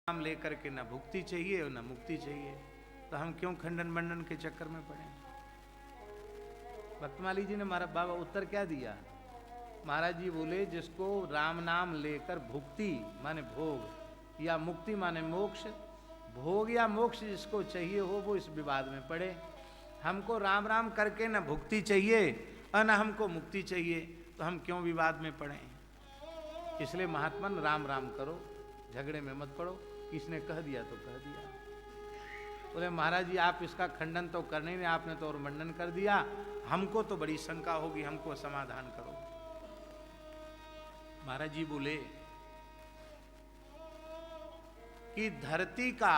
नाम लेकर के न भुक्ति चाहिए और न मुक्ति चाहिए, तो हम क्यों खंडन बंडन के चक्कर में पड़े। भक्तमाली जी ने बाबा उत्तर क्या दिया। महाराज जी बोले जिसको राम नाम लेकर भुक्ति माने भोग या मुक्ति माने मोक्ष, भोग या मोक्ष जिसको चाहिए हो वो इस विवाद में पड़े। हमको राम राम करके न भुक्ति चाहिए और न हमको मुक्ति चाहिए, तो हम क्यों विवाद में पड़े। इसलिए महात्मन राम राम करो, झगड़े में मत पड़ो। किसने कह दिया तो कह दिया। बोले महाराज जी आप इसका खंडन तो करने नहीं, आपने तो और मंडन कर दिया, हमको तो बड़ी शंका होगी, हमको समाधान करो। महाराज जी बोले कि धरती का,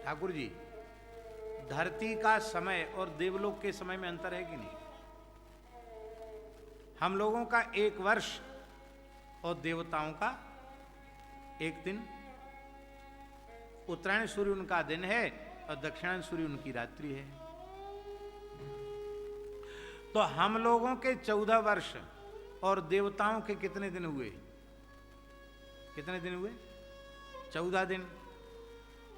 ठाकुर जी धरती का समय और देवलोक के समय में अंतर है कि नहीं। हम लोगों का एक वर्ष और देवताओं का एक दिन। उत्तरायण सूर्य उनका दिन है और दक्षिणायन सूर्य उनकी रात्रि है। तो हम लोगों के 14 वर्ष और देवताओं के कितने दिन हुए, कितने दिन हुए, 14 दिन।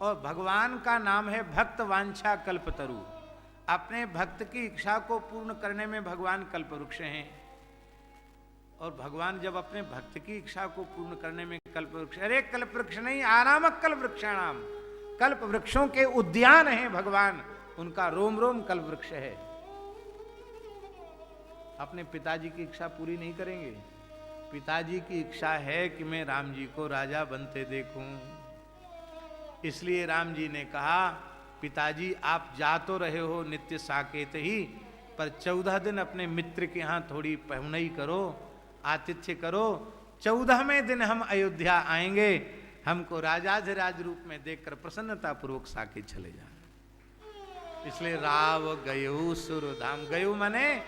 और भगवान का नाम है भक्त वांछा कल्पतरु। अपने भक्त की इच्छा को पूर्ण करने में भगवान कल्पवृक्ष हैं। और भगवान जब अपने भक्त की इच्छा को पूर्ण करने में कल्पवृक्ष, अरे कल्पवृक्ष नहीं, आरामक कल्पवृक्षाणाम, कल्प वृक्षों के उद्यान हैं भगवान, उनका रोम रोम कल्पवृक्ष है। अपने पिताजी की इच्छा पूरी नहीं करेंगे। पिताजी की इच्छा है कि मैं राम जी को राजा बनते देखूं। इसलिए राम जी ने कहा पिताजी आप जा तो रहे हो नित्य साकेत ही, पर 14 दिन अपने मित्र के यहाँ थोड़ी पहुनई करो, आतिथ्य करो। 14वें दिन हम अयोध्या आएंगे, हमको राजाधिराज रूप में देखकर प्रसन्नता पूर्वक साकेत चले जाए। इसलिए राव गयो सुरधाम, गयो माने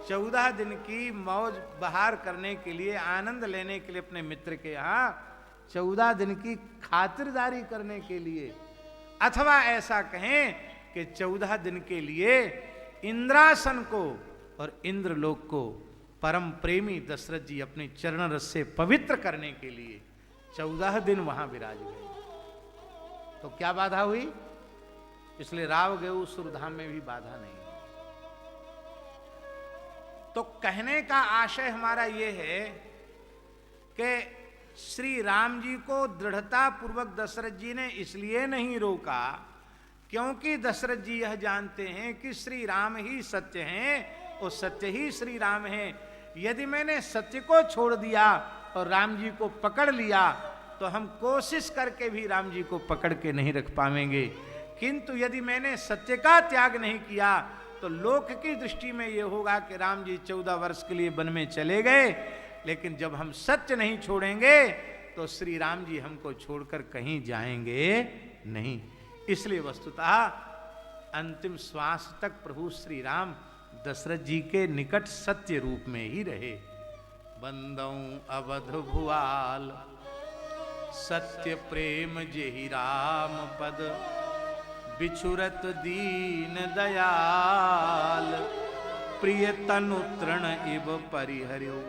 14 दिन की मौज बहार करने के लिए, आनंद लेने के लिए अपने मित्र के यहाँ 14 दिन की खातिरदारी करने के लिए, अथवा ऐसा कहें कि 14 दिन के लिए इंद्रासन को और इंद्रलोक को परम प्रेमी दशरथ जी अपने चरण रस से पवित्र करने के लिए 14 दिन वहां विराज गए। तो क्या बाधा हुई। इसलिए राव गए सुरधाम में भी बाधा नहीं। तो कहने का आशय हमारा यह है कि श्री राम जी को दृढ़ता पूर्वक दशरथ जी ने इसलिए नहीं रोका क्योंकि दशरथ जी यह जानते हैं कि श्री राम ही सत्य हैं और सत्य ही श्री राम हैं। यदि मैंने सत्य को छोड़ दिया और राम जी को पकड़ लिया तो हम कोशिश करके भी राम जी को पकड़ के नहीं रख पाएंगे। किंतु यदि मैंने सत्य का त्याग नहीं किया तो लोक की दृष्टि में यह होगा कि राम जी 14 वर्ष के लिए वन में चले गए, लेकिन जब हम सत्य नहीं छोड़ेंगे तो श्री राम जी हमको छोड़कर कहीं जाएंगे नहीं। इसलिए वस्तुतः अंतिम श्वास तक प्रभु श्री राम दशरथ जी के निकट सत्य रूप में ही रहे। बंदौ अवध भुआल सत्य प्रेम जेहि राम पद, बिछुरत दीन दयाल, प्रिय तनु तृण इव परिहर्यो।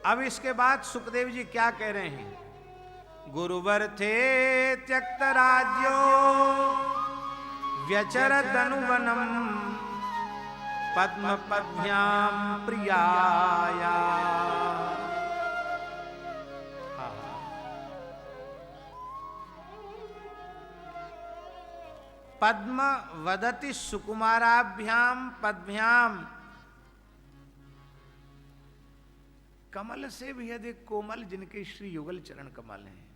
अब इसके बाद सुखदेव जी क्या कह रहे हैं। गुरुवर थे त्यक्त राज्यो व्यचरत अनुवनम, पद्म पद्भ्याम प्रियाया। पद्म वदति सुकुमाराभ्याम पद्भ्याम, कमल से भी अधिक कोमल जिनके श्री युगल चरण कमल हैं।